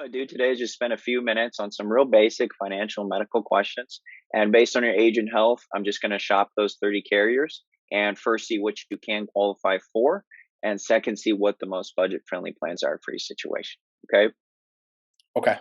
going to do today is just spend a few minutes on some real basic financial medical questions. And based on your age and health, I'm just going to shop those 30 carriers and first see which you can qualify for. And second, see what the most budget friendly plans are for each situation. Okay. Okay.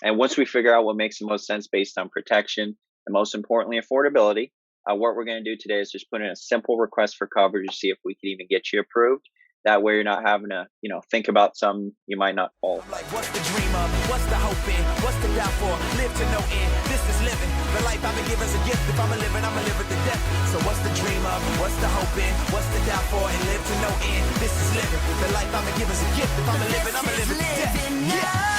And once we figure out what makes the most sense based on protection and most importantly, affordability, what we're going to do today is just put in a simple request for coverage to see if we can even get you approved. That way you're not having to, think about something you might not qualify. Like, what's the dream of? What's the hope in? What's the doubt for? Live to no end. This is living. The life I've been given is a gift. If I'm a living, I'm a live with the death. So what's the dream of? What's the hope in? What's the doubt for? And live to no end. This is living. The life I've been given is a gift. If I'm a living, I'm a live with the death. Yeah.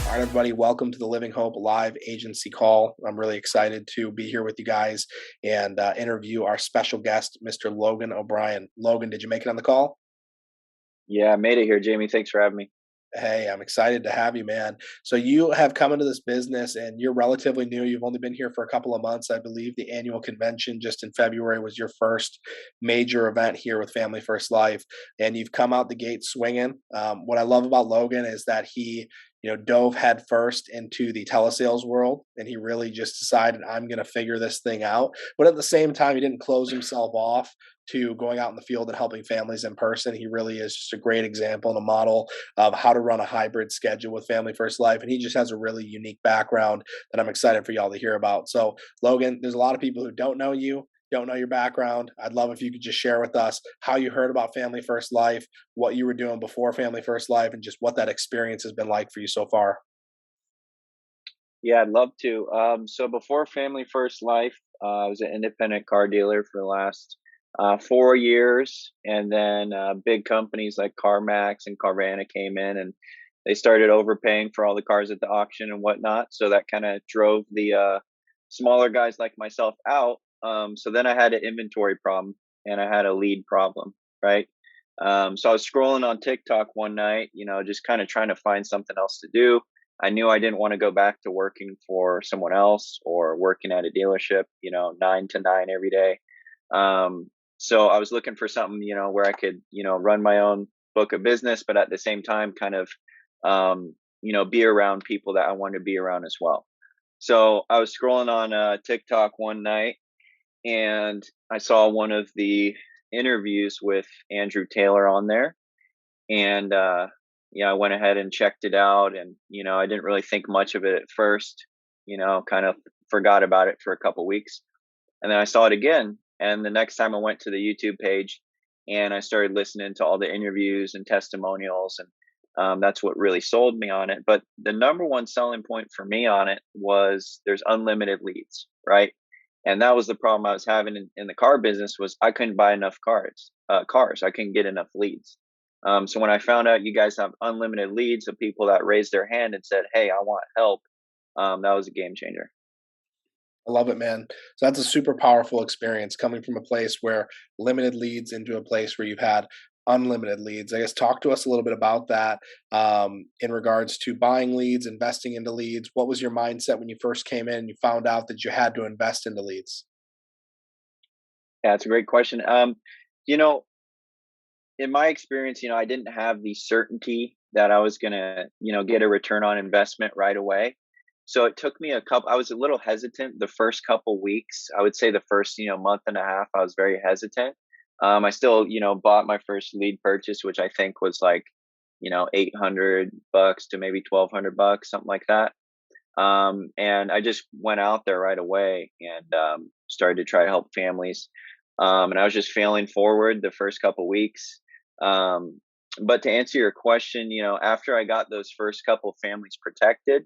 All right, everybody, welcome to the Living Hope Live Agency Call. I'm really excited to be here with you guys and interview our special guest, Mr. Logan O'Brien. Logan, did you make it on the call? Yeah, I made it here, Jamie. Thanks for having me. Hey, I'm excited to have you, man. So you have come into this business and you're relatively new. You've only been here for a couple of months. I believe the annual convention just in February was your first major event here with Family First Life, and you've come out the gate swinging. What I love about Logan is that he dove head first into the telesales world, and he really just decided, I'm going to figure this thing out. But at the same time, he didn't close himself off to going out in the field and helping families in person. He really is just a great example and a model of how to run a hybrid schedule with Family First Life. And he just has a really unique background that I'm excited for y'all to hear about. So Logan, there's a lot of people who don't know you, don't know your background. I'd love if you could just share with us how you heard about Family First Life, what you were doing before Family First Life, and just what that experience has been like for you so far. Yeah, I'd love to. So before Family First Life, I was an independent car dealer for the last 4 years. And then big companies like CarMax and Carvana came in and they started overpaying for all the cars at the auction and whatnot. So that kind of drove the smaller guys like myself out. So then I had an inventory problem and I had a lead problem, right? So I was scrolling on TikTok one night, just kind of trying to find something else to do. I knew I didn't want to go back to working for someone else or working at a dealership, 9 to 9 every day. So I was looking for something, where I could, run my own book of business, but at the same time, kind of, be around people that I wanted to be around as well. So I was scrolling on TikTok one night and I saw one of the interviews with Andrew Taylor on there. And, I went ahead and checked it out and, I didn't really think much of it at first, kind of forgot about it for a couple weeks. And then I saw it again. And the next time I went to the YouTube page and I started listening to all the interviews and testimonials, and that's what really sold me on it. But the number one selling point for me on it was there's unlimited leads, right? And that was the problem I was having in the car business was I couldn't buy enough cars. I couldn't get enough leads. So when I found out you guys have unlimited leads of people that raised their hand and said, "Hey, I want help," that was a game changer. I love it, man. So that's a super powerful experience coming from a place where limited leads into a place where you've had unlimited leads. I guess talk to us a little bit about that in regards to buying leads, investing into leads. What was your mindset when you first came in and you found out that you had to invest into leads? Yeah, it's a great question. You know, in my experience, I didn't have the certainty that I was gonna, get a return on investment right away. So it took me I was a little hesitant the first couple weeks. I would say the first, month and a half, I was very hesitant. I still, bought my first lead purchase, which I think was like, $800 to maybe $1,200, something like that. And I just went out there right away and started to try to help families. And I was just failing forward the first couple weeks. But to answer your question, after I got those first couple families protected,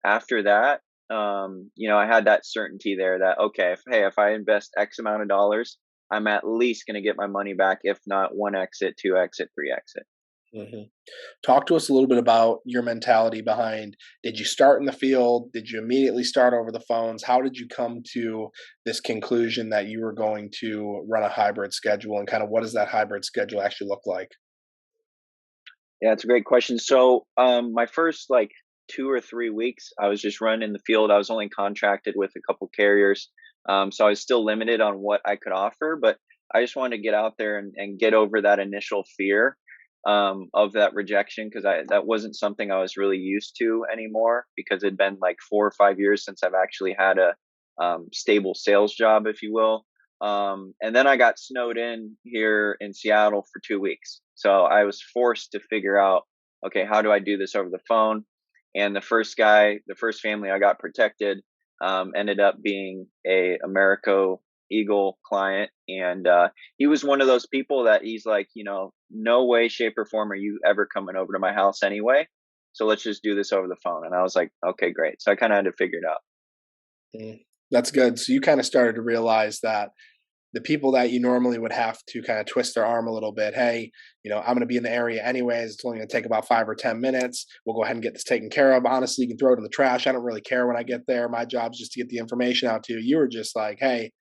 after that, I had that certainty there that, okay, if I invest X amount of dollars, I'm at least going to get my money back. If not one exit, two exit, three exit. hmm Talk to us a little bit about your mentality behind, did you start in the field? Did you immediately start over the phones? How did you come to this conclusion that you were going to run a hybrid schedule, and kind of what does that hybrid schedule actually look like? Yeah, it's a great question. So, my first like 2 or 3 weeks, I was just running in the field. I was only contracted with a couple carriers. So I was still limited on what I could offer, but I just wanted to get out there and get over that initial fear. of that rejection, because I that wasn't something I was really used to anymore, because it'd been like 4 or 5 years since I've actually had a stable sales job, if you will. And then I got snowed in here in Seattle for 2 weeks, so I was forced to figure out, okay, how do I do this over the phone? And the first family I got protected, ended up being a Americo Eagle client, and he was one of those people that he's like, no way, shape, or form are you ever coming over to my house anyway. So let's just do this over the phone. And I was like, okay, great. So I kind of had to figure it out. Mm, that's good. So you kind of started to realize that the people that you normally would have to kind of twist their arm a little bit, hey, I'm going to be in the area anyways. It's only going to take about 5 or 10 minutes. We'll go ahead and get this taken care of. Honestly, you can throw it in the trash. I don't really care when I get there. My job's just to get the information out to you. You were just like, hey,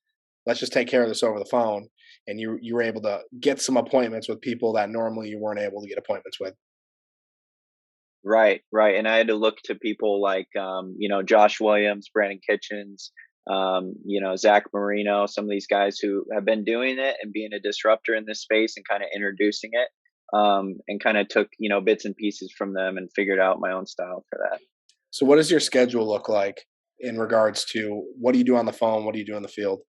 let's just take care of this over the phone. And you were able to get some appointments with people that normally you weren't able to get appointments with. Right, right. And I had to look to people like, Josh Williams, Brandon Kitchens, Zach Marino, some of these guys who have been doing it and being a disruptor in this space and kind of introducing it, and kind of took, bits and pieces from them and figured out my own style for that. So what does your schedule look like in regards to what do you do on the phone? What do you do in the field?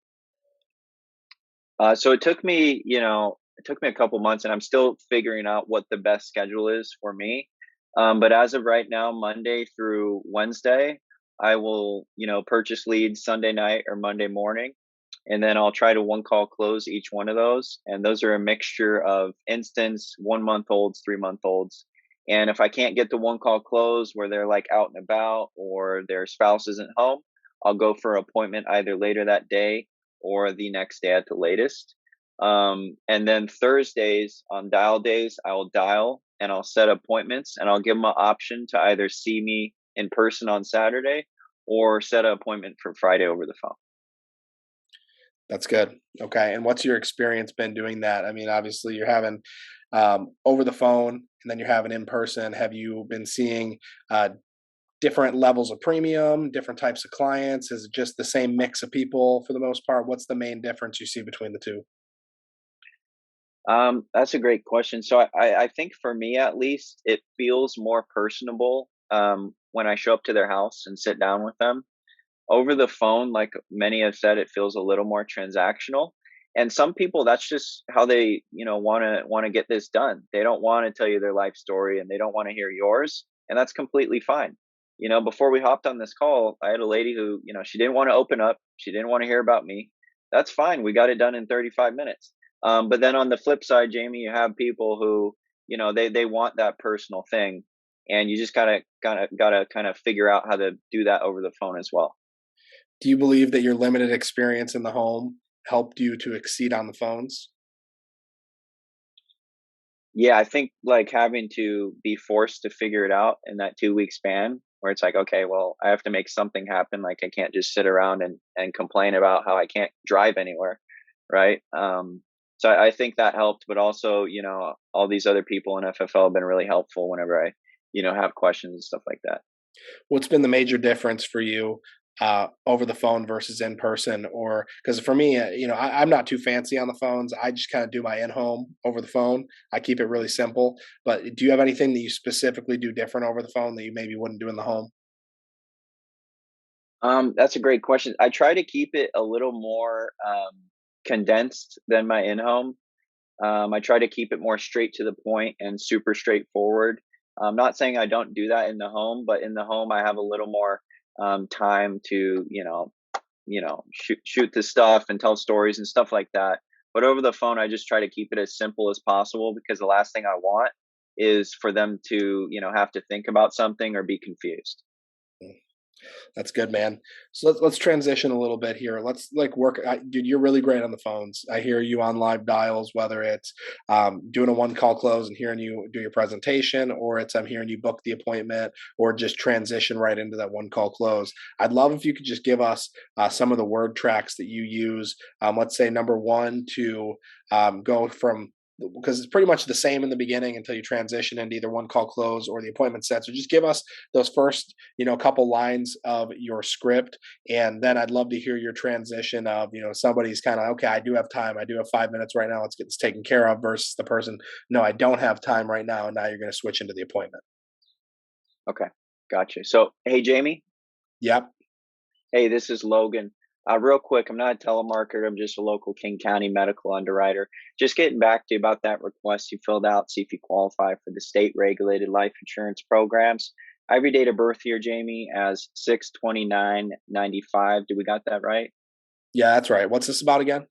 So it took me a couple months, and I'm still figuring out what the best schedule is for me. But as of right now, Monday through Wednesday, I will, purchase leads Sunday night or Monday morning, and then I'll try to one call close each one of those. And those are a mixture of instance, 1 month olds, 3 month olds. And if I can't get the one call close where they're like out and about or their spouse isn't home, I'll go for an appointment either later that day or the next day at the latest. And then Thursdays on dial days, I will dial and I'll set appointments, and I'll give them an option to either see me in person on Saturday or set an appointment for Friday over the phone. That's good. Okay. And what's your experience been doing that? I mean, obviously you're having over the phone and then you're having in person. Have you been seeing different levels of premium, different types of clients? Is it just the same mix of people for the most part? What's the main difference you see between the two? That's a great question. So I think for me at least, it feels more personable when I show up to their house and sit down with them. Over the phone, like many have said, it feels a little more transactional. And some people, that's just how they, want to get this done. They don't want to tell you their life story and they don't want to hear yours, and that's completely fine. Before we hopped on this call, I had a lady who, she didn't want to open up. She didn't want to hear about me. That's fine. We got it done in 35 minutes. But then on the flip side, Jamie, you have people who, they want that personal thing, and you just gotta kind of figure out how to do that over the phone as well. Do you believe that your limited experience in the home helped you to exceed on the phones? Yeah, I think like having to be forced to figure it out in that 2 week span where it's like, okay, well, I have to make something happen. Like I can't just sit around and complain about how I can't drive anywhere. Right. So I think that helped, but also, all these other people in FFL have been really helpful whenever I, have questions and stuff like that. What's been the major difference for you over the phone versus in person? Or because for me, I'm not too fancy on the phones. I just kind of do my in home over the phone. I keep it really simple. But do you have anything that you specifically do different over the phone that you maybe wouldn't do in the home? That's a great question. I try to keep it a little more condensed than my in-home. I try to keep it more straight to the point and super straightforward. I'm not saying I don't do that in the home, but in the home I have a little more time to, shoot the stuff and tell stories and stuff like that. But over the phone, I just try to keep it as simple as possible, because the last thing I want is for them to, have to think about something or be confused. That's good, man. So let's transition a little bit here. Let's like work. Dude, you're really great on the phones. I hear you on live dials, whether it's doing a one call close and hearing you do your presentation, or it's I'm hearing you book the appointment, or just transition right into that one call close. I'd love if you could just give us some of the word tracks that you use. Let's say number one to go from because it's pretty much the same in the beginning until you transition into either one call close or the appointment set. So just give us those first, couple lines of your script, and then I'd love to hear your transition of, somebody's kind of, okay, I do have time, I do have 5 minutes right now, let's get this taken care of, versus the person, no, I don't have time right now, and now you're going to switch into the appointment. Okay, gotcha. So, hey, Jamie. Yep. Hey, this is Logan. Real quick, I'm not a telemarketer. I'm just a local King County medical underwriter. Just getting back to you about that request you filled out, see if you qualify for the state regulated life insurance programs. I have your date of birth here, Jamie, as 6/29/95. Do we got that right? Yeah, that's right. What's this about again?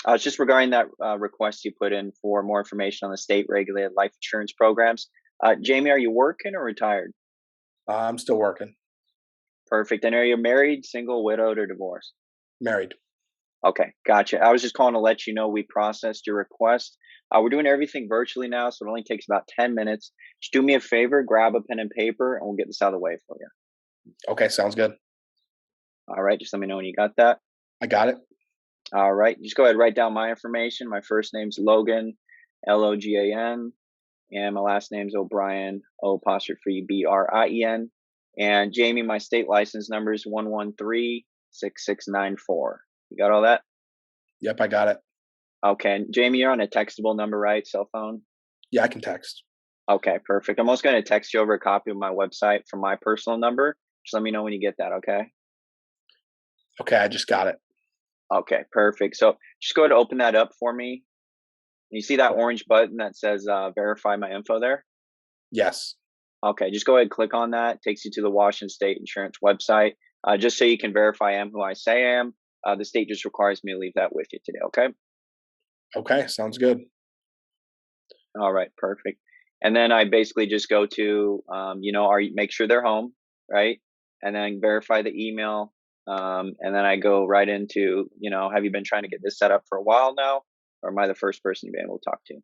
It's just regarding that request you put in for more information on the state regulated life insurance programs. Jamie, are you working or retired? I'm still working. Perfect. And are you married, single, widowed, or divorced? Married. Okay, gotcha. I was just calling to let you know we processed your request. We're doing everything virtually now, so it only takes about 10 minutes. Just do me a favor, grab a pen and paper, and we'll get this out of the way for you. Okay, sounds good. All right, just let me know when you got that. I got it. All right, just go ahead and write down my information. My first name's Logan, Logan, and my last name's O'Brien, O'Brien. And Jamie, my state license number is 1136694. You got all that? Yep, I got it. Okay. And Jamie, you're on a textable number, right? Cell phone? Yeah, I can text. Okay, perfect. I'm also going to text you over a copy of my website from my personal number. Just let me know when you get that, okay? Okay, I just got it. Okay, perfect. So just go ahead and open that up for me. You see that orange button that says verify my info there? Yes. Okay, just go ahead and click on that. It takes you to the Washington State Insurance website. Just so you can verify I am who I say I am. The state just requires me to leave that with you today, okay? Okay, sounds good. All right, perfect. And then I basically just go to, make sure they're home, right? And then verify the email. And then I go right into, have you been trying to get this set up for a while now? Or am I the first person you've been able to talk to?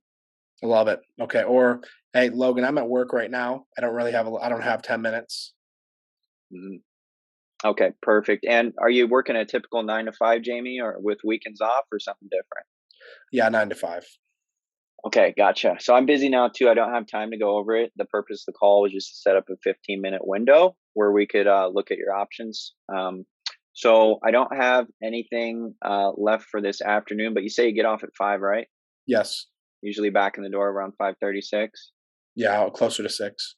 I love it. Okay. Or, hey, Logan, I'm at work right now. I don't have 10 minutes. Mhm. Okay, perfect. And are you working a typical 9 to 5, Jamie, or with weekends off or something different? Yeah, 9 to 5. Okay, gotcha. So I'm busy now too. I don't have time to go over it. The purpose of the call was just to set up a 15-minute window where we could look at your options. So I don't have anything left for this afternoon, but you say you get off at 5, right? Yes. Usually back in the door around 5:36. Yeah, closer to 6.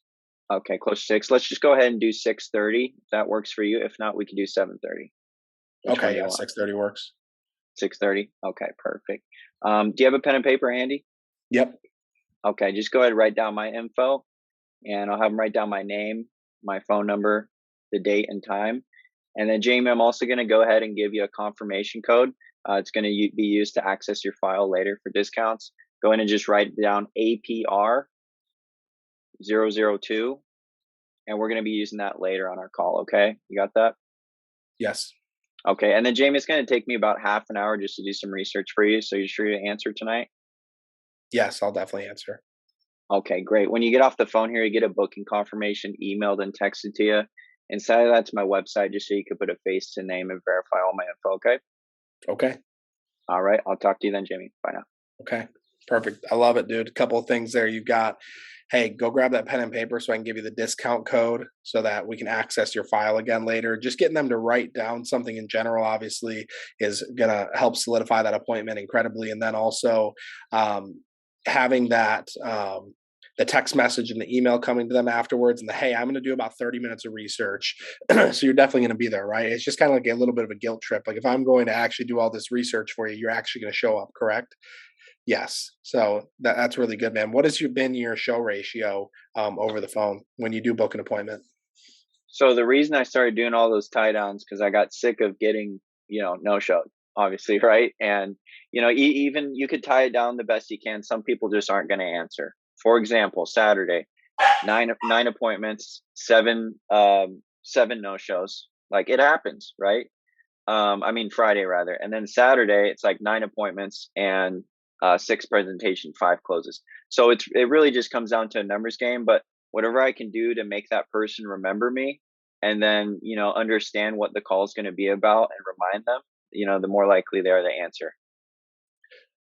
Okay, close to 6. Let's just go ahead and do 6:30 if that works for you. If not, we can do 7:30. Which one Okay, do you yeah, want? 6:30 works. 6:30. Okay, perfect. Do you have a pen and paper handy? Yep. Okay, just go ahead and write down my info, and I'll have them write down my name, my phone number, the date and time. And then, Jamie, I'm also going to go ahead and give you a confirmation code. It's going to be used to access your file later for discounts. Go ahead and just write down APR 002, and we're going to be using that later on our call, okay? You got that? Yes. Okay, and then, Jamie, it's going to take me about half an hour just to do some research for you, so you're sure to answer tonight? Yes, I'll definitely answer. Okay, great. When you get off the phone here, you get a booking confirmation emailed and texted to you. Inside of that's my website, just so you can put a face to name and verify all my info, okay? Okay. All right, I'll talk to you then, Jamie. Bye now. Okay. Perfect. I love it, dude. A couple of things there. You've got, hey, go grab that pen and paper so I can give you the discount code so that we can access your file again later. Just getting them to write down something in general, obviously, is going to help solidify that appointment incredibly. And then also having that, the text message and the email coming to them afterwards, and hey, I'm going to do about 30 minutes of research. So you're definitely going to be there, right? It's just kind of like a little bit of a guilt trip. Like if I'm going to actually do all this research for you, you're actually going to show up, correct? Yes. So that's really good, man. What has been your show ratio over the phone when you do book an appointment? So the reason I started doing all those tie downs, because I got sick of getting, no shows, obviously, right? And, even you could tie it down the best you can. Some people just aren't going to answer. For example, Saturday, nine appointments, seven no shows. Like it happens, right? Friday rather, and then Saturday it's like 9 appointments and 6 presentation, 5 closes. So it really just comes down to a numbers game. But whatever I can do to make that person remember me, and then understand what the call is going to be about and remind them, the more likely they are to answer.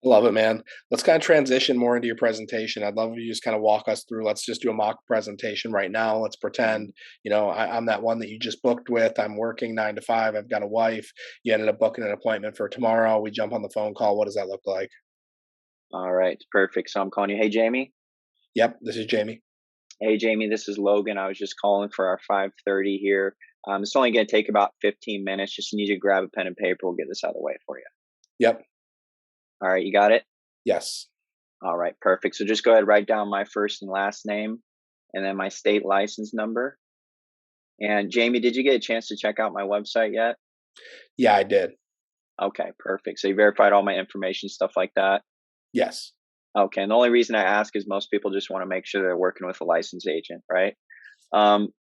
Love it, man. Let's kind of transition more into your presentation. I'd love if you just kind of walk us through. Let's just do a mock presentation right now. Let's pretend, I'm that one that you just booked with. I'm working 9 to 5. I've got a wife. You ended up booking an appointment for tomorrow. We jump on the phone call. What does that look like? All right, perfect. So I'm calling you. Hey, Jamie. Yep, this is Jamie. Hey, Jamie. This is Logan. I was just calling for our 5:30 here. It's only going to take about 15 minutes. Just need you to grab a pen and paper. We'll get this out of the way for you. Yep. All right, you got it? Yes. All right, perfect. So just go ahead, write down my first and last name and then my state license number. And Jamie, did you get a chance to check out my website yet? Yeah, I did. Okay, perfect. So you verified all my information, stuff like that? Yes. Okay, and the only reason I ask is most people just want to make sure they're working with a licensed agent, right?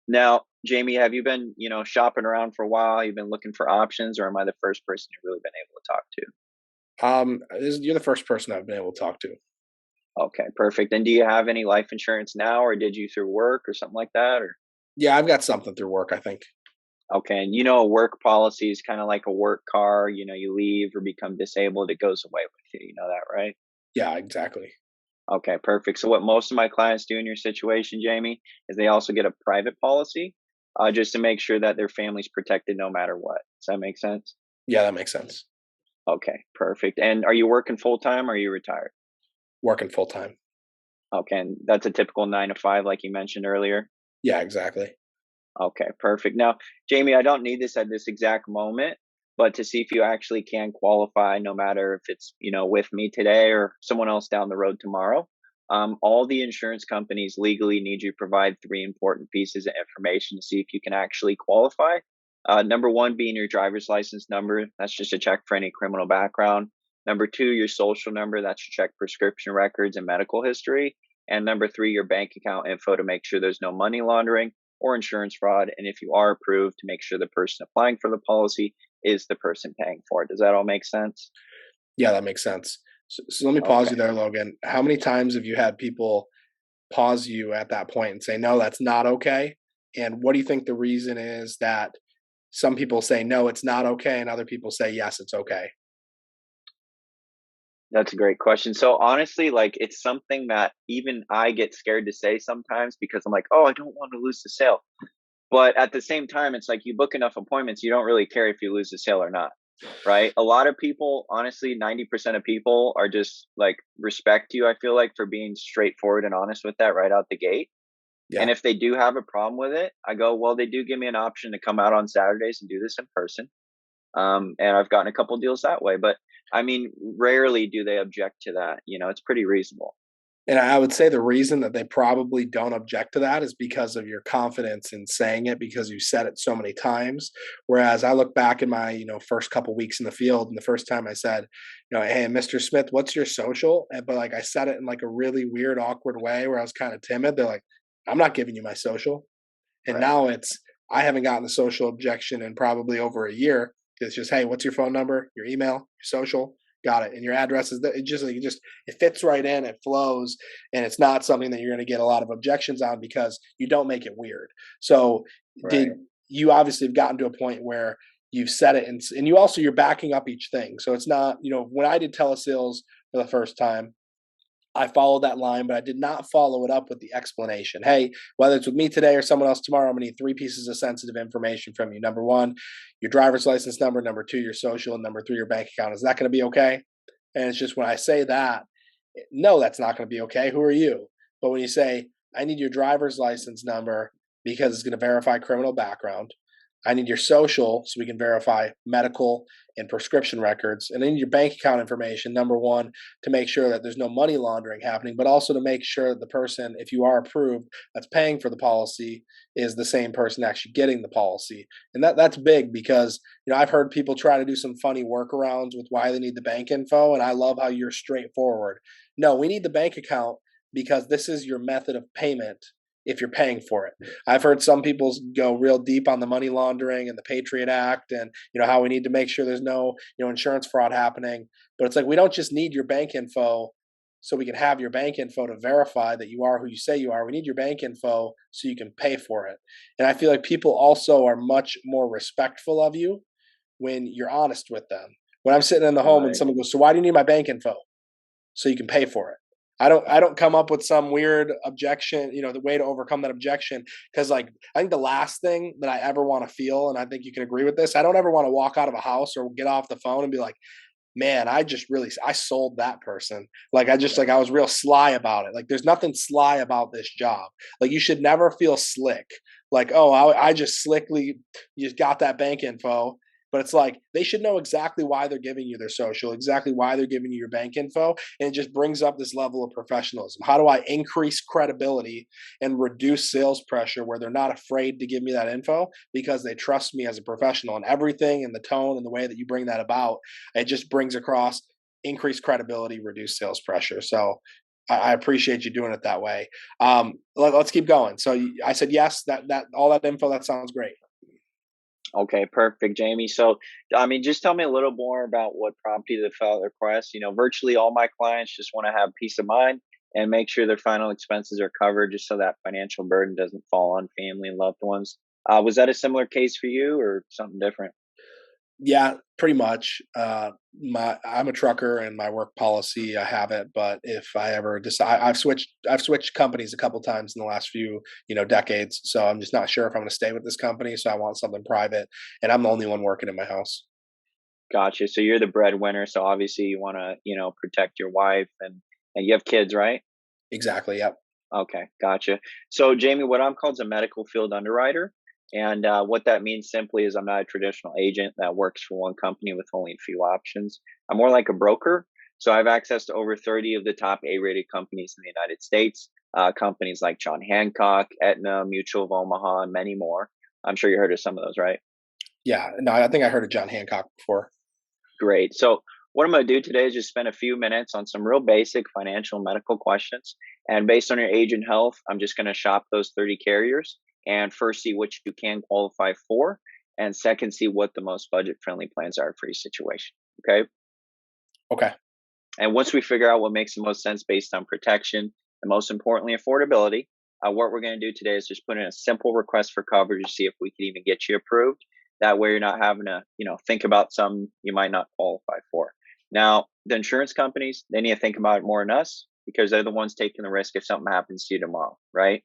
Now, Jamie, have you been, shopping around for a while? You've been looking for options, or am I the first person you've really been able to talk to? You're the first person I've been able to talk to. Okay, perfect. And do you have any life insurance now, or did you through work or something like that? Or Yeah, I've got something through work, I think. okay, and a work policy is kind of like a work car. You leave or become disabled, it goes away with you. You know that, right? Yeah, exactly. Okay, perfect. So what most of my clients do in your situation, Jamie, is they also get a private policy, just to make sure that their family's protected no matter what. Does that make sense? Yeah, that makes sense. Okay, perfect. And are you working full time or are you retired? Working full time. Okay, and that's a typical 9 to 5, like you mentioned earlier. Yeah, exactly. Okay, perfect. Now, Jamie, I don't need this at this exact moment, but to see if you actually can qualify, no matter if it's, with me today or someone else down the road tomorrow. All the insurance companies legally need you to provide three important pieces of information to see if you can actually qualify. Number one being your driver's license number. That's just a check for any criminal background. Number two, your social number. That's to check prescription records and medical history. And number three, your bank account info to make sure there's no money laundering or insurance fraud. And if you are approved, to make sure the person applying for the policy is the person paying for it. Does that all make sense? Yeah, that makes sense. So let me pause you Okay. there, Logan. How many times have you had people pause you at that point and say, no, that's not okay? And what do you think the reason is that some people say, no, it's not okay, and other people say, yes, it's okay? That's a great question. So honestly, like it's something that even I get scared to say sometimes because I'm like, oh, I don't want to lose the sale. But at the same time, it's like you book enough appointments, you don't really care if you lose the sale or not. Right. A lot of people, honestly, 90% of people are just like respect you, I feel like, for being straightforward and honest with that right out the gate. And Yeah. if they do have a problem with it, I go, well, they do give me an option to come out on Saturdays and do this in person. And I've gotten a couple deals that way. But I mean, rarely do they object to that. It's pretty reasonable. And I would say the reason that they probably don't object to that is because of your confidence in saying it because you said it so many times. Whereas I look back in my, first couple weeks in the field and the first time I said, hey, Mr. Smith, what's your social? But like I said it in like a really weird, awkward way where I was kind of timid. They're like, I'm not giving you my social. And Right. now I haven't gotten a social objection in probably over a year. It's just, hey, what's your phone number, your email, your social? Got it. And your address is it just like it fits right in, it flows, and it's not something that you're going to get a lot of objections on because you don't make it weird. So did Right. you obviously have gotten to a point where you've said it and you're backing up each thing. So it's not, when I did telesales for the first time, I followed that line, but I did not follow it up with the explanation. Hey, whether it's with me today or someone else tomorrow, I'm going to need three pieces of sensitive information from you. Number one, your driver's license number. Number two, your social. And number three, your bank account. Is that going to be okay? And it's just when I say that, no, that's not going to be okay. Who are you? But when you say, I need your driver's license number because it's going to verify criminal background. I need your social so we can verify medical and prescription records. And I need your bank account information, number one, to make sure that there's no money laundering happening, but also to make sure that the person, if you are approved, that's paying for the policy is the same person actually getting the policy. And that's big because, I've heard people try to do some funny workarounds with why they need the bank info. And I love how you're straightforward. No, we need the bank account because this is your method of payment if you're paying for it. I've heard some people go real deep on the money laundering and the Patriot Act and how we need to make sure there's no insurance fraud happening. But it's like we don't just need your bank info so we can have your bank info to verify that you are who you say you are. We need your bank info so you can pay for it. And I feel like people also are much more respectful of you when you're honest with them. When I'm sitting in the home and Right. someone goes, "So why do you need my bank info?" so you can pay for it. I don't come up with some weird objection, the way to overcome that objection. Cause like I think the last thing that I ever want to feel, and I think you can agree with this, I don't ever want to walk out of a house or get off the phone and be like, man, I sold that person. Like I was real sly about it. Like there's nothing sly about this job. Like you should never feel slick. Like, oh, I just slickly just got that bank info. But it's like they should know exactly why they're giving you their social, exactly why they're giving you your bank info. And it just brings up this level of professionalism. How do I increase credibility and reduce sales pressure where they're not afraid to give me that info because they trust me as a professional, and everything and the tone and the way that you bring that about, it just brings across increased credibility, reduce sales pressure. So I appreciate you doing it that way. Let's keep going. So I said yes. That all that info, that sounds great. Okay, perfect, Jamie. So, I mean, just tell me a little more about what prompted the file request. Virtually all my clients just want to have peace of mind and make sure their final expenses are covered, just so that financial burden doesn't fall on family and loved ones. Was that a similar case for you, or something different? Yeah, pretty much. I'm a trucker, and my work policy, I have it. But if I ever decide, I've switched companies a couple times in the last few, decades. So I'm just not sure if I'm going to stay with this company. So I want something private, and I'm the only one working in my house. Gotcha. So you're the breadwinner, so obviously you want to, protect your wife, and you have kids, right? Exactly. Yep. Okay, gotcha. So, Jamie, what I'm called is a medical field underwriter. And what that means simply is I'm not a traditional agent that works for one company with only a few options. I'm more like a broker. So I have access to over 30 of the top A-rated companies in the United States, companies like John Hancock, Aetna, Mutual of Omaha, and many more. I'm sure you heard of some of those, right? Yeah. No, I think I heard of John Hancock before. Great. So what I'm going to do today is just spend a few minutes on some real basic financial and medical questions. And based on your age and health, I'm just going to shop those 30 carriers and first see which you can qualify for. And second, see what the most budget friendly plans are for your situation. Okay. Okay. And once we figure out what makes the most sense based on protection and most importantly, affordability, what we're going to do today is just put in a simple request for coverage to see if we can even get you approved. That way you're not having to, think about something you might not qualify for. Now, the insurance companies, they need to think about it more than us because they're the ones taking the risk if something happens to you tomorrow, right?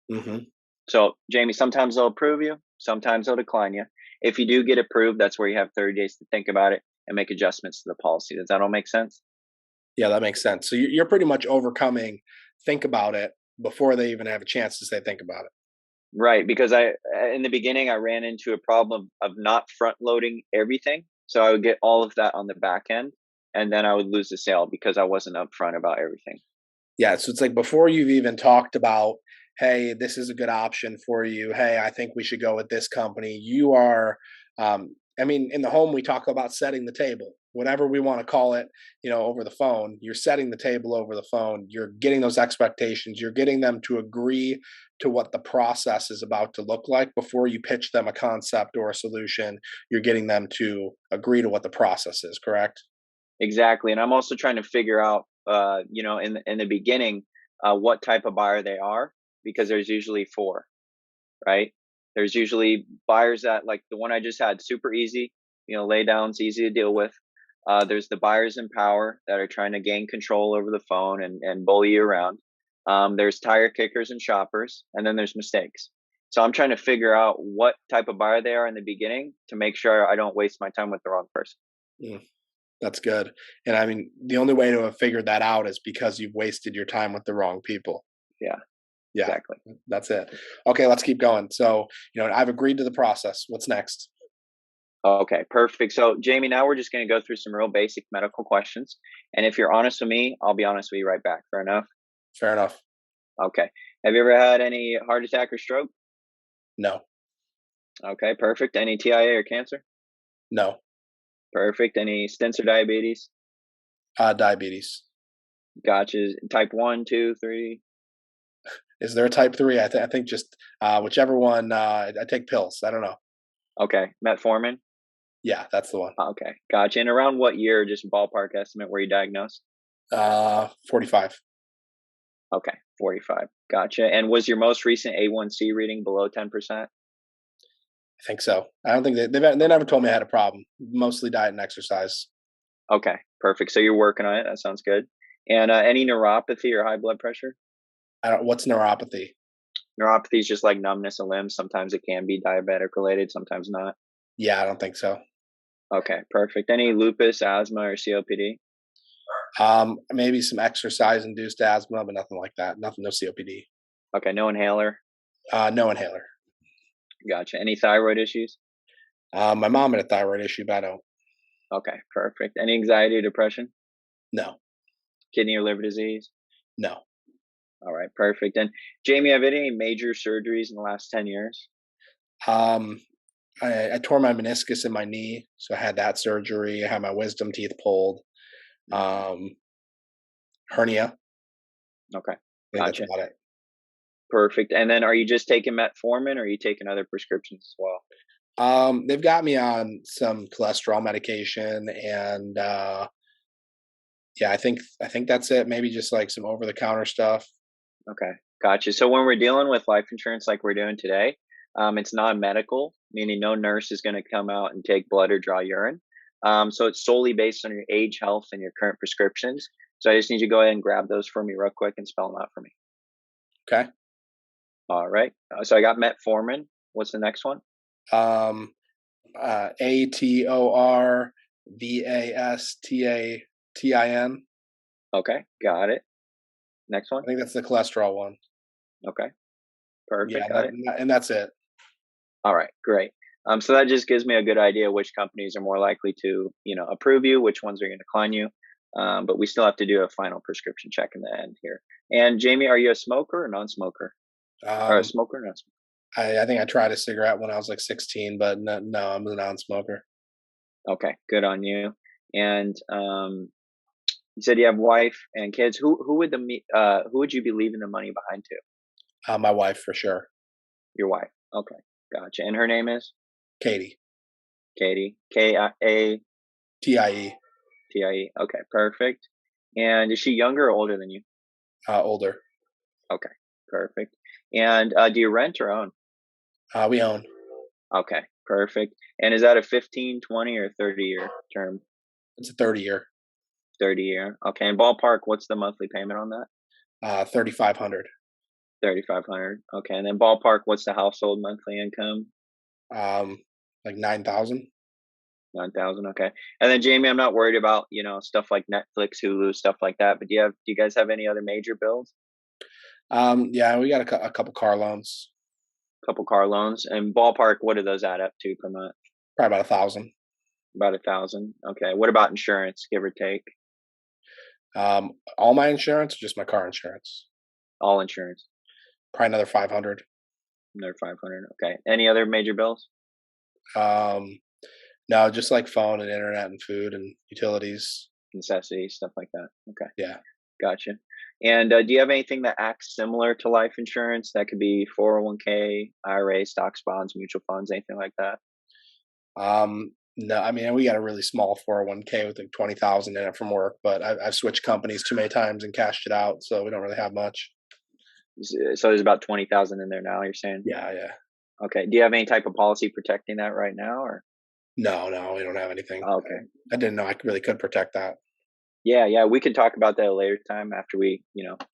Hmm. So, Jamie, sometimes they'll approve you, sometimes they'll decline you. If you do get approved, that's where you have 30 days to think about it and make adjustments to the policy. Does that all make sense? Yeah, that makes sense. So you're pretty much overcoming think about it before they even have a chance to say think about it. Right, because in the beginning I ran into a problem of not front loading everything. So I would get all of that on the back end and then I would lose the sale because I wasn't upfront about everything. Yeah, so it's like before you've even talked about, hey, this is a good option for you. Hey, I think we should go with this company. You are, I mean, in the home, we talk about setting the table, whatever we want to call it, over the phone. You're setting the table over the phone. You're getting those expectations. You're getting them to agree to what the process is about to look like before you pitch them a concept or a solution. You're getting them to agree to what the process is, correct? Exactly. And I'm also trying to figure out, in the beginning, what type of buyer they are, because there's usually four, right? There's usually buyers that, like the one I just had, super easy, lay down's easy to deal with. There's the buyers in power that are trying to gain control over the phone and bully you around. There's tire kickers and shoppers, and then there's mistakes. So I'm trying to figure out what type of buyer they are in the beginning to make sure I don't waste my time with the wrong person. Mm. That's good. And I mean, the only way to have figured that out is because you've wasted your time with the wrong people. Yeah, Yeah, exactly. that's it. Okay, let's keep going. So, I've agreed to the process. What's next? Okay, perfect. So, Jamie, now we're just going to go through some real basic medical questions. And if you're honest with me, I'll be honest with you right back. Fair enough? Fair enough. Okay. Have you ever had any heart attack or stroke? No, Okay, perfect. Any TIA or cancer? no. Perfect. Any stents or diabetes? Diabetes. Gotcha. Type 1, 2, 3. Is there a type 3? I think just whichever one. I take pills. I don't know. Okay. Metformin? Yeah, that's the one. Okay. Gotcha. And around what year, just ballpark estimate, were you diagnosed? 45. Okay. 45. Gotcha. And was your most recent A1C reading below 10%? I think so. I don't think they never told me I had a problem. Mostly diet and exercise. Okay. Perfect. So you're working on it. That sounds good. And any neuropathy or high blood pressure? I don't. What's neuropathy? Neuropathy is just like numbness of limbs. Sometimes it can be diabetic related, sometimes not. Yeah, I don't think so. Okay, perfect. Any lupus, asthma, or COPD? Maybe some exercise-induced asthma, but nothing like that. Nothing, no COPD. Okay, no inhaler. No inhaler. Gotcha. Any thyroid issues? My mom had a thyroid issue, but I don't. Okay, perfect. Any anxiety or depression? No, Kidney or liver disease? no. All right, perfect. And Jamie, have any major surgeries in the last 10 years? Um, I tore my meniscus in my knee, so I had that surgery. I had my wisdom teeth pulled. Mhm. Um, hernia. Okay, I think that's gotcha. about it. Perfect. And then are you just taking metformin or are you taking other prescriptions as well? They've got me on some cholesterol medication, and yeah, I think that's it. Maybe just like some over the counter stuff. Okay, gotcha. So when we're dealing with life insurance like we're doing today, it's non-medical, meaning no nurse is going to come out and take blood or draw urine. So it's solely based on your age, health, and your current prescriptions. So I just need you to go ahead and grab those for me real quick and spell them out for me. Okay. All right. So I got metformin. What's the next one? Um, ATORVASTATIN. Okay, got it. Next one. I think that's the cholesterol one. Okay, Yeah, perfect. and, Got it. and that's it. All right, great. So that just gives me a good idea which companies are more likely to, approve you, which ones are going to decline you. But we still have to do a final prescription check in the end here. And Jamie, are you a smoker or non-smoker? Or a Um, smoker or non-smoker? I think I tried a cigarette when I was like 16, but no, I'm a non-smoker. Okay, good on you. And you said you have wife and kids. Who would you be leaving the money behind to? My wife for sure, Your wife. Okay, gotcha. And her name is Katie. Katie. Katie. TIE. Okay, perfect. And is she younger or older than you? Older. Okay, perfect. And do you rent or own? We own. Okay, perfect. And is that a 15, 20, or 30-year term? It's a 30 year. 30-year. Okay, and ballpark, what's the monthly payment on that? 3,500. 3,500. Okay, and then ballpark, what's the household monthly income? Um, like 9,000. 9,000. Okay. And then Jamie, I'm not worried about, stuff like Netflix, Hulu, stuff like that, but do you guys have any other major bills? Yeah, we got a couple car loans. Couple car loans and ballpark, what do those add up to per month? Probably about 1,000. About 1,000. Okay. What about insurance, give or take? All my insurance, or just my car insurance. All insurance, Probably another 500. another 500. Okay. Any other major bills? Um, no, just like phone and internet and food and utilities. Necessities, stuff like that. Okay. Yeah. Gotcha. And do you have anything that acts similar to life insurance? That could be 401k, IRA, stocks, bonds, mutual funds, anything like that? No, I mean we got a really small 401k with like 20,000 in it from work, but I've switched companies too many times and cashed it out, so we don't really have much. So there's about 20,000 in there now, you're saying? Yeah, yeah. Okay. Do you have any type of policy protecting that right now or? No, no, we don't have anything. Okay. I didn't know I really could protect that. Yeah, yeah, we could talk about that at a later time after we,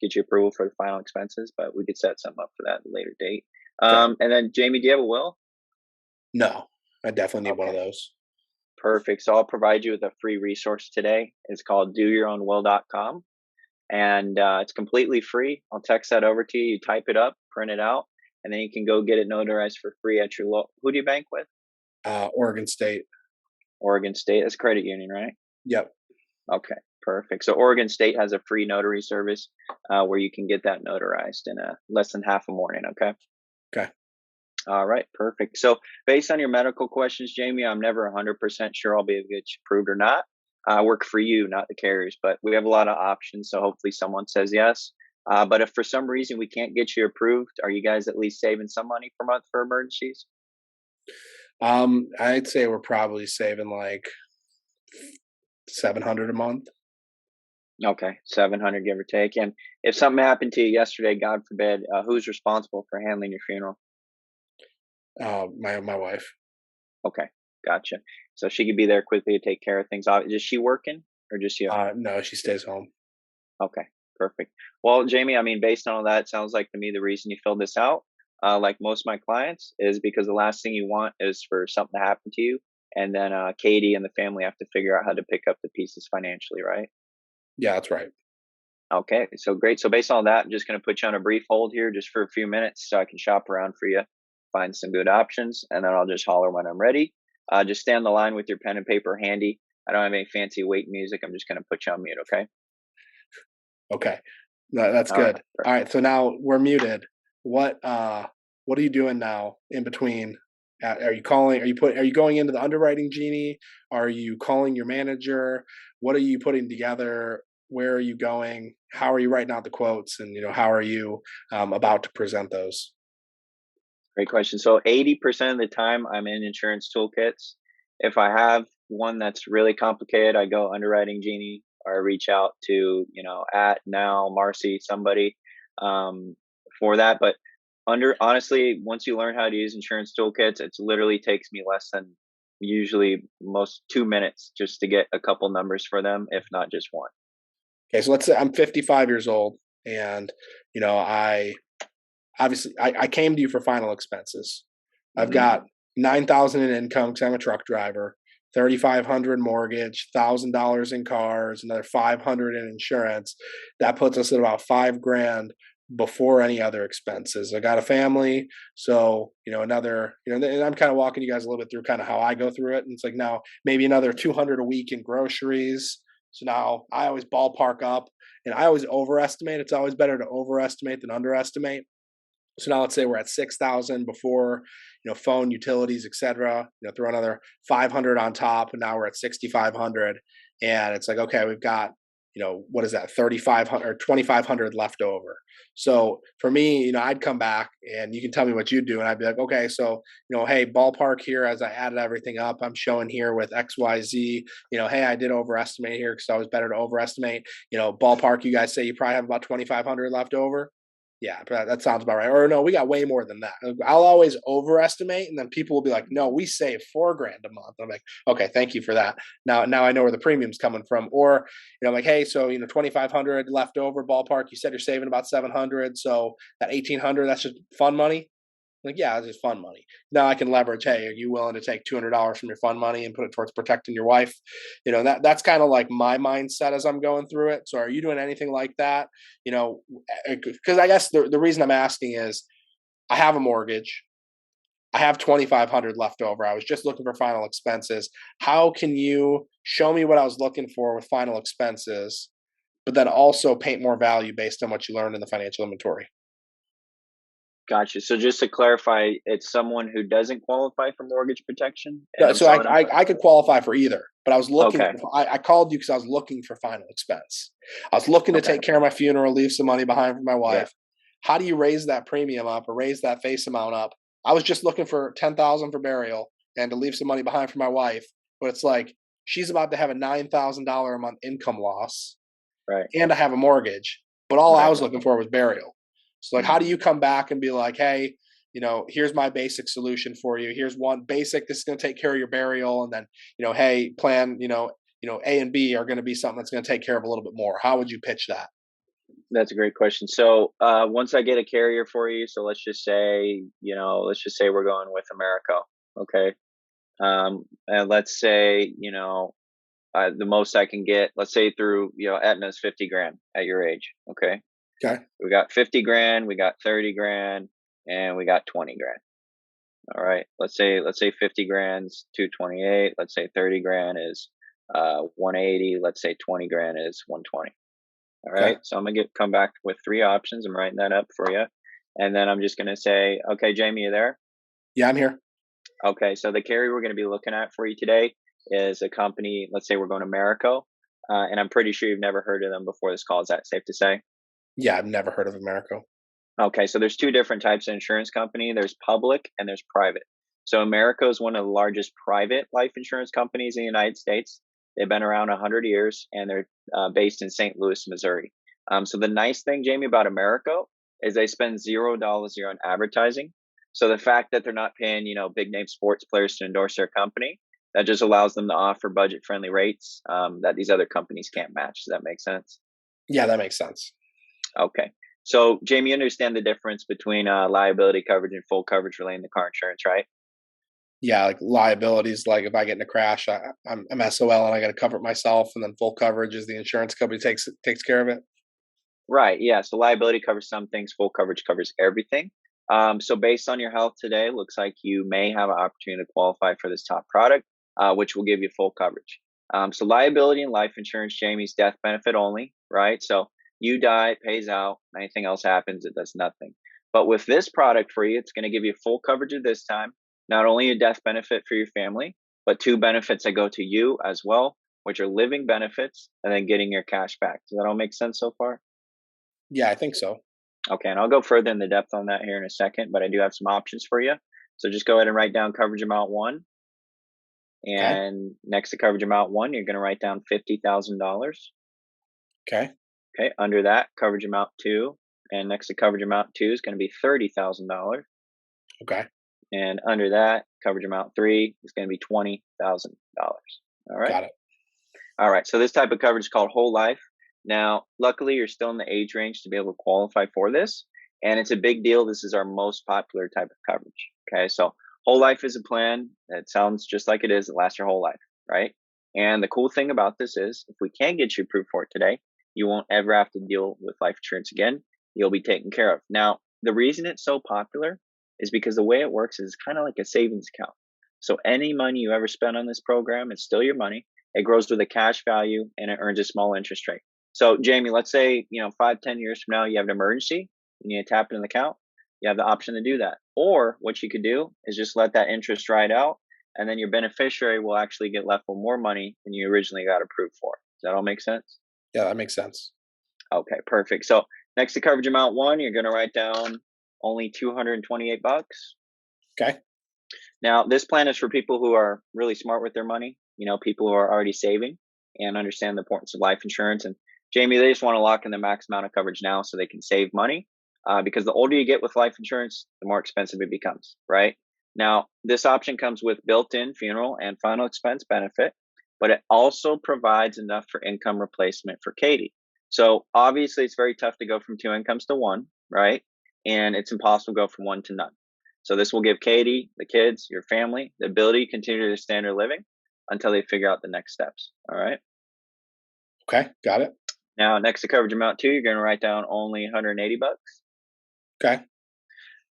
get you approval for the final expenses, but we could set something up for that at a later date. Okay. And then Jamie, do you have a will? No, I definitely need one of Okay, those. perfect. So I'll provide you with a free resource today. It's called doyourownwill.com and it's completely free. I'll text that over to you. You type it up, print it out, and then you can go get it notarized for free at your who do you bank with? Oregon State. Oregon State. That's credit union, right? Yep. Okay, perfect. So Oregon State has a free notary service where you can get that notarized in less than half a morning. Okay. Okay. All right, perfect. So based on your medical questions, Jamie, I'm never 100% sure I'll be able to get you approved or not. I work for you, not the carriers, but we have a lot of options. So hopefully someone says yes. But if for some reason we can't get you approved, are you guys at least saving some money per month for emergencies? I'd say we're probably saving like 700 a month. Okay, 700 give or take. And if something happened to you yesterday, God forbid, who's responsible for handling your funeral? My wife. Okay, gotcha. So she could be there quickly to take care of things. Is she working or just you? No, she stays home. Okay, perfect. Well, Jamie, I mean, based on all that, it sounds like to me the reason you filled this out, like most of my clients, is because the last thing you want is for something to happen to you, and then Katie and the family have to figure out how to pick up the pieces financially, right? Yeah, that's right. Okay, so great. So based on that, I'm just going to put you on a brief hold here just for a few minutes so I can shop around for you, find some good options, and then I'll just holler when I'm ready. Just stay on the line with your pen and paper handy. I don't have any fancy wait music. I'm just going to put you on mute, okay? Okay. That's All right. good. All right. So now we're muted. What are you doing now in between? Are you calling? Are you going into the underwriting genie? Are you calling your manager? What are you putting together? Where are you going? How are you writing out the quotes? And how are you about to present those? Great question. So 80% of the time I'm in insurance toolkits. If I have one that's really complicated, I go underwriting genie or I reach out to, at now, Marcy, somebody for that. But honestly, once you learn how to use insurance toolkits, it literally takes me less than usually most 2 minutes just to get a couple numbers for them, if not just one. Okay. So let's say I'm 55 years old, and I obviously I came to you for final expenses. I've Hmm. got 9,000 in income because I'm a truck driver, 3,500 mortgage, $1,000 in cars, another 500 in insurance. That puts us at about 5 grand before any other expenses. I got a family, so another and I'm kind of walking you guys a little bit through kind of how I go through it. And it's like now maybe another 200 a week in groceries. So now I always ballpark up, and I always overestimate. It's always better to overestimate than underestimate. So now let's say we're at 6,000 before, phone, utilities, etc. Throw another 500 on top, and now we're at 6,500. And it's like, okay, we've got, what is that, 3,500 or 2,500 left over. So for me, I'd come back and you can tell me what you do, and I'd be like, okay, so hey, ballpark here as I added everything up, I'm showing here with X, Y, Z. Hey, I did overestimate here because it's always better to overestimate. Ballpark, you guys say you probably have about 2,500 left over. Yeah, that sounds about right. Or no, we got way more than that. I'll always overestimate, and then people will be like, "No, we save 4 grand a month." I'm like, "Okay, thank you for that." Now I know where the premium's coming from. Or I'm like, "Hey, so 2,500 left over ballpark. You said you're saving about 700, so that 1,800, that's just fun money." Like, yeah, it's just fun money. Now I can leverage. Hey, are you willing to take $200 from your fund money and put it towards protecting your wife? That's kind of like my mindset as I'm going through it. So, are you doing anything like that? Because I guess the reason I'm asking is I have a mortgage. I have 2,500 left over. I was just looking for final expenses. How can you show me what I was looking for with final expenses, but then also paint more value based on what you learned in the financial inventory? Gotcha. So just to clarify, it's someone who doesn't qualify for mortgage protection, and No, I'm so I, selling them. I I could qualify for either, but I was looking. Okay. I called you because I was looking for final expense. I was looking to Okay. take care of my funeral, leave some money behind for my Yeah. wife. How do you raise that premium up or raise that face amount up? I was just looking for 10,000 for burial and to leave some money behind for my wife, but it's like she's about to have a $9,000 a month income loss, Right. and I have a mortgage, but all I Right. was looking for was burial. So like, how do Mhm. you come back and be like, hey, here's my basic solution for you. Here's one basic. This is going to take care of your burial, and then hey, plan. A and B are going to be something that's going to take care of a little bit more. How would you pitch that? That's a great question. So once I get a carrier for you, so let's just say we're going with America. Okay. And let's say, the most I can get, let's say through, Aetna's 50 grand at your age. Okay. Okay. We got 50 grand, we got 30 grand, and we got 20 grand. All right. Let's say 50 grand's 228. Let's say 30 grand is 180. Let's say 20 grand is 120. All Okay. right. So I'm gonna come back with three options. I'm writing that up for you. And then I'm just gonna say, okay, Jamie, you there? Yeah, I'm here. Okay. So the carrier we're gonna be looking at for you today is a company, let's say we're going to Marico. And I'm pretty sure you've never heard of them before this call. Is that safe to say? Yeah, I've never heard of America. Okay, so there's two different types of insurance company. There's public and there's private. So America is one of the largest private life insurance companies in the United States. They've been around 100 years and they're based in St. Louis, Missouri. So the nice thing, Jamie, about America is they spend $0 a year on advertising. So the fact that they're not paying, big name sports players to endorse their company, that just allows them to offer budget friendly rates that these other companies can't match. Does that make sense? Yeah, that makes sense. Okay. So, Jamie, you understand the difference between liability coverage and full coverage relating to car insurance, right? Yeah, like liabilities, like if I get in a crash, I'm SOL and I got to cover it myself, and then full coverage is the insurance company takes care of it. Right. Yeah. So liability covers some things, full coverage covers everything. So based on your health today, looks like you may have an opportunity to qualify for this top product, which will give you full coverage. So liability and life insurance, Jamie's death benefit only, right? So you die, it pays out. Anything else happens, it does nothing. But with this product for you, it's going to give you full coverage at this time. Not only a death benefit for your family, but two benefits that go to you as well, which are living benefits and then getting your cash back. Does that all make sense so far? Yeah, I think so. Okay, and I'll go further in the depth on that here in a second, but I do have some options for you. So just go ahead and write down coverage amount one. Okay. And next to coverage amount one, you're going to write down $50,000. Okay. Okay, under that, coverage amount two. And next to coverage amount two is going to be $30,000. Okay. And under that, coverage amount three is going to be $20,000. All right. Got it. All right. So this type of coverage is called whole life. Now, luckily, you're still in the age range to be able to qualify for this. And it's a big deal. This is our most popular type of coverage. Okay. So whole life is a plan that sounds just like it is. It lasts your whole life. Right. And the cool thing about this is if we can get you approved for it today, you won't ever have to deal with life insurance again. You'll be taken care of. Now, the reason it's so popular is because the way it works is kind of like a savings account. So any money you ever spend on this program, it's still your money. It grows with a cash value and it earns a small interest rate. So Jamie, let's say, 5, 10 years from now, you have an emergency, you need to tap in an account. You have the option to do that. Or what you could do is just let that interest ride out and then your beneficiary will actually get left with more money than you originally got approved for. Does that all make sense? Yeah, that makes sense. Okay, perfect. So next to coverage amount one, you're going to write down only $228. Okay. Now, this plan is for people who are really smart with their money, people who are already saving and understand the importance of life insurance. And Jamie, they just want to lock in the max amount of coverage now so they can save money because the older you get with life insurance, the more expensive it becomes, right? Now, this option comes with built-in funeral and final expense benefit, but it also provides enough for income replacement for Katie. So obviously, it's very tough to go from two incomes to one, right? And it's impossible to go from one to none. So this will give Katie, the kids, your family, the ability to continue their standard living until they figure out the next steps. All right. Okay. Got it. Now, next to coverage amount two, you're going to write down only $180. Okay.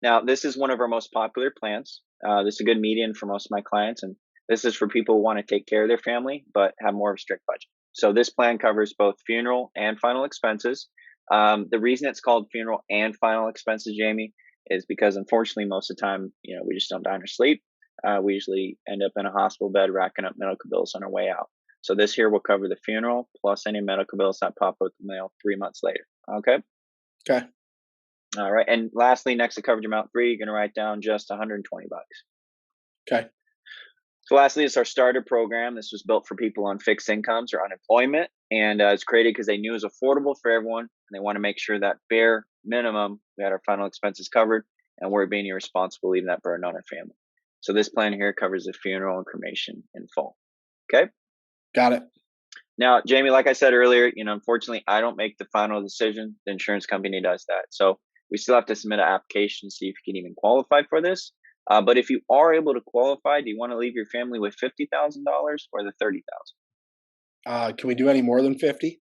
Now, this is one of our most popular plans. This is a good median for most of my clients, and this is for people who want to take care of their family but have more of a strict budget. So this plan covers both funeral and final expenses. The reason it's called funeral and final expenses, Jamie, is because unfortunately, most of the time, we just don't die in our sleep. We usually end up in a hospital bed racking up medical bills on our way out. So this here will cover the funeral plus any medical bills that pop up in the mail 3 months later. Okay. Okay. All right. And lastly, next to coverage amount three, you're going to write down just $120. Okay. So lastly, it's our starter program. This was built for people on fixed incomes or unemployment, and it's created because they knew it was affordable for everyone, and they want to make sure that bare minimum we had our final expenses covered, and we're being irresponsible leaving that burden on our family. So this plan here covers the funeral and cremation in full. Okay. Got it. Now, Jamie, like I said earlier, unfortunately, I don't make the final decision. The insurance company does that. So we still have to submit an application to see if you can even qualify for this. But if you are able to qualify, do you want to leave your family with $50,000 or the $30,000? Can we do any more than 50?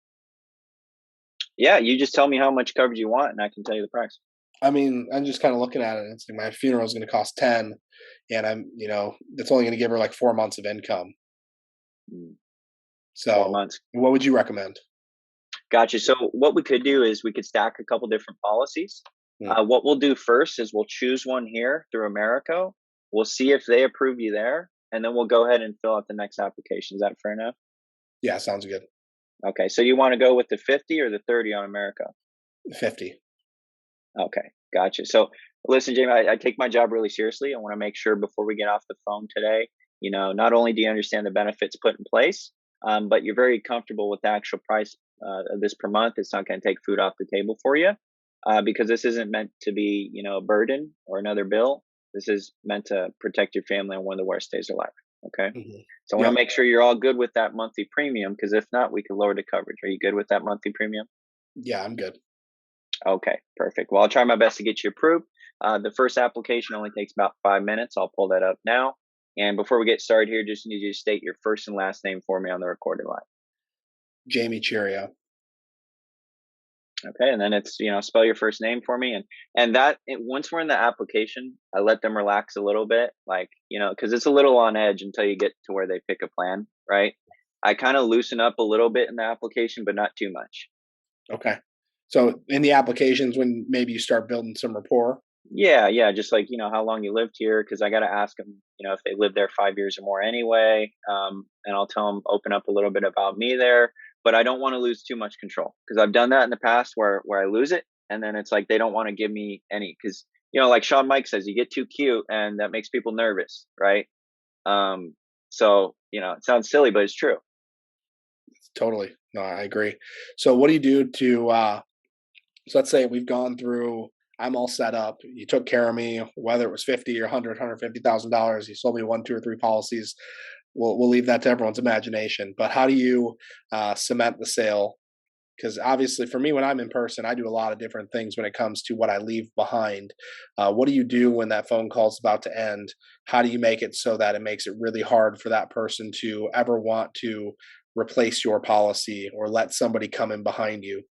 Yeah, you just tell me how much coverage you want, and I can tell you the price. I mean, I'm just kind of looking at it. It's like my funeral is going to cost 10, and that's only going to give her like 4 months of income. 4 So, months. what would you recommend? Gotcha. So what we could do is we could stack a couple different policies. What we'll do first is we'll choose one here through Americo. We'll see if they approve you there, and then we'll go ahead and fill out the next application. Is that fair enough? Yeah, sounds good. Okay. So you want to go with the 50 or the 30 on Americo? 50. Okay. Gotcha. So listen, Jamie, I take my job really seriously. I want to make sure before we get off the phone today, not only do you understand the benefits put in place, but you're very comfortable with the actual price of this per month. It's not going to take food off the table for you because this isn't meant to be, a burden or another bill. This is meant to protect your family on one of the worst days of life. Okay. Mm-hmm. So I want to make sure you're all good with that monthly premium because if not, we can lower the coverage. Are you good with that monthly premium? Yeah, I'm good. Okay, perfect. Well, I'll try my best to get you approved. The first application only takes about 5 minutes. I'll pull that up now. And before we get started here, just need you to state your first and last name for me on the recorded line. Jamie Chirio. Okay, and then it's spell your first name for me, once we're in the application, I let them relax a little bit, like because it's a little on edge until you get to where they pick a plan, right? I kind of loosen up a little bit in the application, but not too much. Okay. So in the applications, when maybe you start building some rapport. Yeah, yeah, just like how long you lived here, because I got to ask them, if they lived there 5 years or more anyway, and I'll tell them open up a little bit about me there, but I don't want to lose too much control because I've done that in the past where I lose it, and then it's like they don't want to give me any because like Sean Mike says, you get too cute, and that makes people nervous, right? So it sounds silly, but it's true. Totally. No, I agree. So what do you do to so let's say we've gone through, I'm all set up. You took care of me, whether it was 50 or 100, $150,000. You sold me one, two, or three policies. We'll leave that to everyone's imagination. But how do you cement the sale? Because obviously, for me, when I'm in person, I do a lot of different things when it comes to what I leave behind. What do you do when that phone call is about to end? How do you make it so that it makes it really hard for that person to ever want to replace your policy or let somebody come in behind you?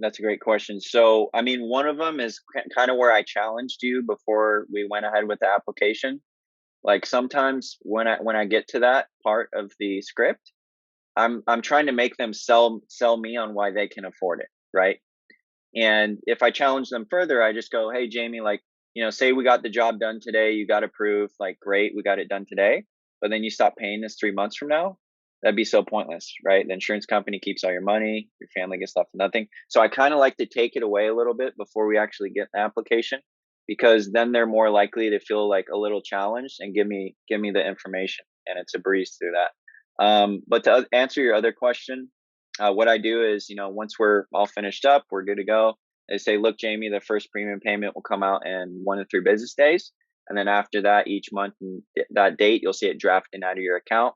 That's a great question. So, I mean, one of them is kind of where I challenged you before we went ahead with the application. Like sometimes when I get to that part of the script, I'm trying to make them sell me on why they can afford it, right? And if I challenge them further, I just go, "Hey, Jamie, like, say we got the job done today, you got approved, like, great, we got it done today, but then you stop paying this 3 months from now. That'd be so pointless, right? The insurance company keeps all your money, your family gets left with nothing." So I kind of like to take it away a little bit before we actually get the application, because then they're more likely to feel like a little challenged and give me the information, and it's a breeze through that. But to answer your other question, what I do is, once we're all finished up, we're good to go. They say, "Look, Jamie, the first premium payment will come out in 1 to 3 business days. And then after that, each month and that date, you'll see it drafting out of your account.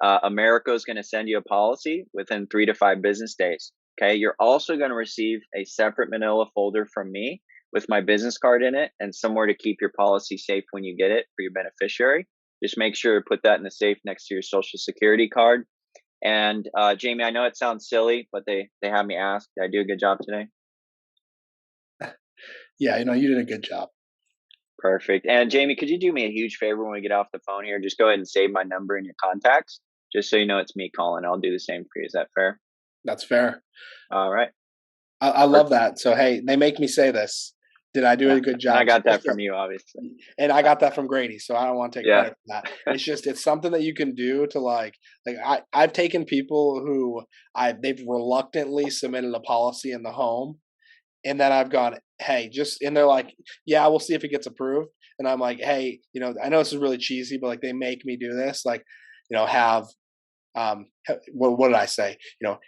America is going to send you a policy within 3 to 5 business days. Okay. You're also going to receive a separate manila folder from me with my business card in it and somewhere to keep your policy safe when you get it for your beneficiary. Just make sure to put that in the safe next to your social security card." And Jamie, I know it sounds silly, but they have me ask, did I do a good job today? Yeah, you did a good job. Perfect. And Jamie, could you do me a huge favor when we get off the phone here? Just go ahead and save my number in your contacts, just so you know it's me calling. I'll do the same for you. Is that fair? That's fair. All right. I Per- love that. So hey, they make me say this. Did I do a good and I job? So got that just from you, obviously. and I got that from Grady, so I don't want to take Yeah. credit for that. It's just it's something that you can do to like I've taken people who they've reluctantly submitted a policy in the home, and then I've gone, hey, just and they're like, yeah, we'll see if it gets approved. And I'm like, hey, I know this is really cheesy, but like they make me do this, like, have what did I say?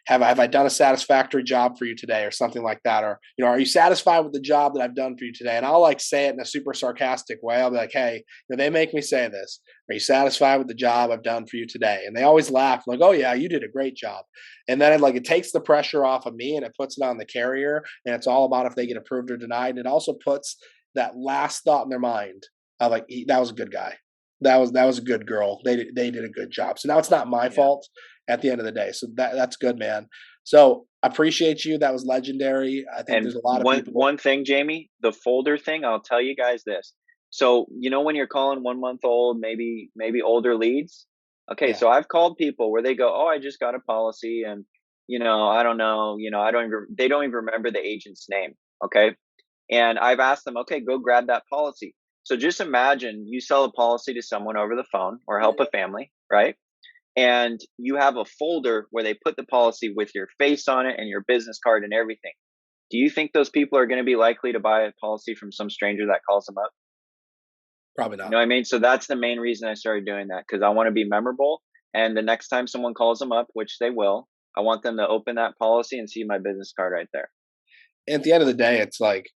Have I done a satisfactory job for you today, or something like that, or are you satisfied with the job that I've done for you today? And I'll like say it in a super sarcastic way. I'll be like, hey, they make me say this. Are you satisfied with the job I've done for you today? And they always laugh, like, oh yeah, you did a great job. And then it takes the pressure off of me and it puts it on the carrier. And it's all about if they get approved or denied. And it also puts that last thought in their mind of like, that was a good guy. That was a good girl. They did a good job. So now it's not my Yeah. fault at the end of the day. So that's good, man. So appreciate you. That was legendary. I think And there's a lot of one people. one thing, Jamie, the folder thing, I'll tell you guys this. So, when you're calling 1 month old, maybe older leads. Okay, Yeah. so I've called people where they go, "Oh, I just got a policy and I don't know, I don't even they don't even remember the agent's name." Okay? And I've asked them, "Okay, go grab that policy." So just imagine you sell a policy to someone over the phone or help a family, right? And you have a folder where they put the policy with your face on it and your business card and everything. Do you think those people are going to be likely to buy a policy from some stranger that calls them up? Probably You know not. what I mean? So that's the main reason I started doing that, because I want to be memorable. And the next time someone calls them up, which they will, I want them to open that policy and see my business card right there. At the end of the day, it's like,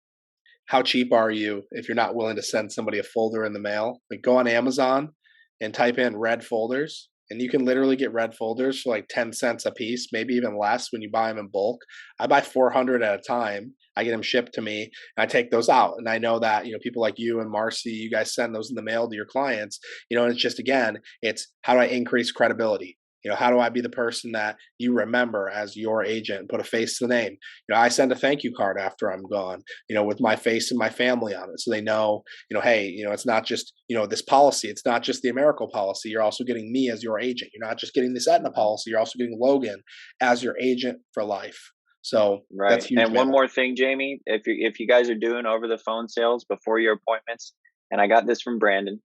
how cheap are you if you're not willing to send somebody a folder in the mail? Like go on Amazon and type in red folders and you can literally get red folders for like 10 cents a piece, maybe even less when you buy them in bulk. I buy 400 at a time. I get them shipped to me and I take those out. And I know that, people like you and Marcy, you guys send those in the mail to your clients, and it's just, again, it's how do I increase credibility? How do I be the person that you remember as your agent, put a face to the name? I send a thank you card after I'm gone, with my face and my family on it. So they know, hey, it's not just, this policy. It's not just the Americal policy. You're also getting me as your agent. You're not just getting this Aetna policy. You're also getting Logan as your agent for life. So that's Right. huge, And man. one more thing, Jamie, if you guys are doing over the phone sales before your appointments, and I got this from Brandon,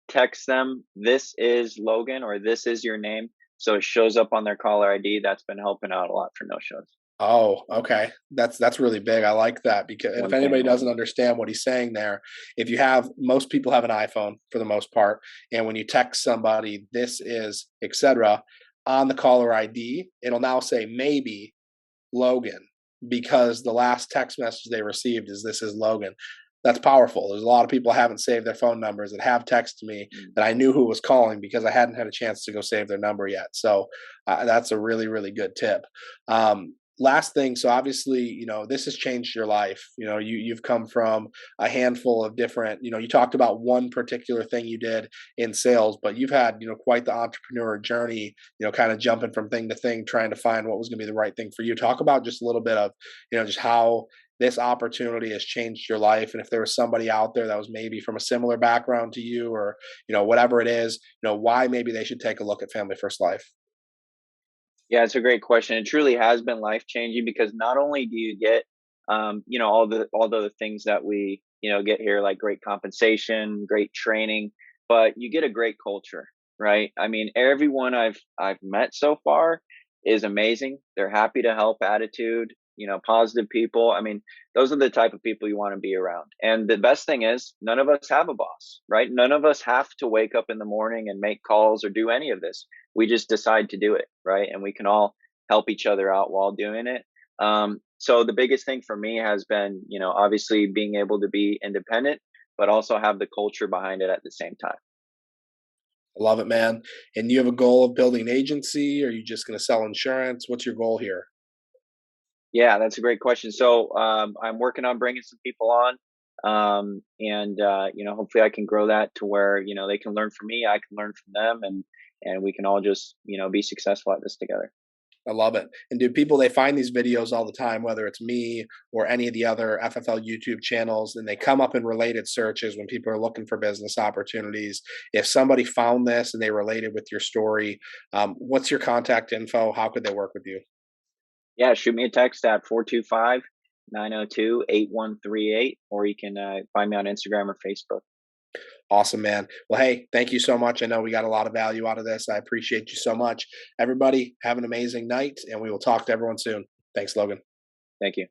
text them, this is Logan or this is your name. So it shows up on their caller ID. That's been helping out a lot for no shows. Oh, okay. That's really big. I like that, because if One thing. anybody doesn't understand what he's saying there, if you have, most people have an iPhone for the most part, and when you text somebody, this is etc. on the caller ID, it'll now say maybe Logan, because the last text message they received is this is Logan. That's powerful. There's a lot of people that haven't saved their phone numbers that have texted me that I knew who was calling because I hadn't had a chance to go save their number yet. So that's a really, really good tip. Last thing, so obviously, this has changed your life. You've come from a handful of different, you talked about one particular thing you did in sales, but you've had, quite the entrepreneur journey, kind of jumping from thing to thing, trying to find what was going to be the right thing for you. Talk about just a little bit of, just how this opportunity has changed your life. And if there was somebody out there that was maybe from a similar background to you, or, whatever it is, why maybe they should take a look at Family First Life. Yeah, it's a great question. It truly has been life changing, because not only do you get, all the things that we, get here, like great compensation, great training, but you get a great culture, right? I mean, everyone I've met so far is amazing. They're happy to help attitude, positive people. I mean, those are the type of people you want to be around. And the best thing is, none of us have a boss, right? None of us have to wake up in the morning and make calls or do any of this. We just decide to do it, right? And we can all help each other out while doing it. So the biggest thing for me has been, obviously being able to be independent, but also have the culture behind it at the same time. I love it, man. And you have a goal of building an agency? Or are you just going to sell insurance? What's your goal here? Yeah, that's a great question. So I'm working on bringing some people on, and hopefully I can grow that to where they can learn from me, I can learn from them, and we can all just be successful at this together. I love it. And do people, they find these videos all the time, whether it's me or any of the other FFL YouTube channels, and they come up in related searches when people are looking for business opportunities. If somebody found this and they related with your story, what's your contact info? How could they work with you? Yeah, shoot me a text at 425-902-8138, or you can find me on Instagram or Facebook. Awesome, man. Well, hey, thank you so much. I know we got a lot of value out of this. I appreciate you so much. Everybody, have an amazing night, and we will talk to everyone soon. Thanks, Logan. Thank you.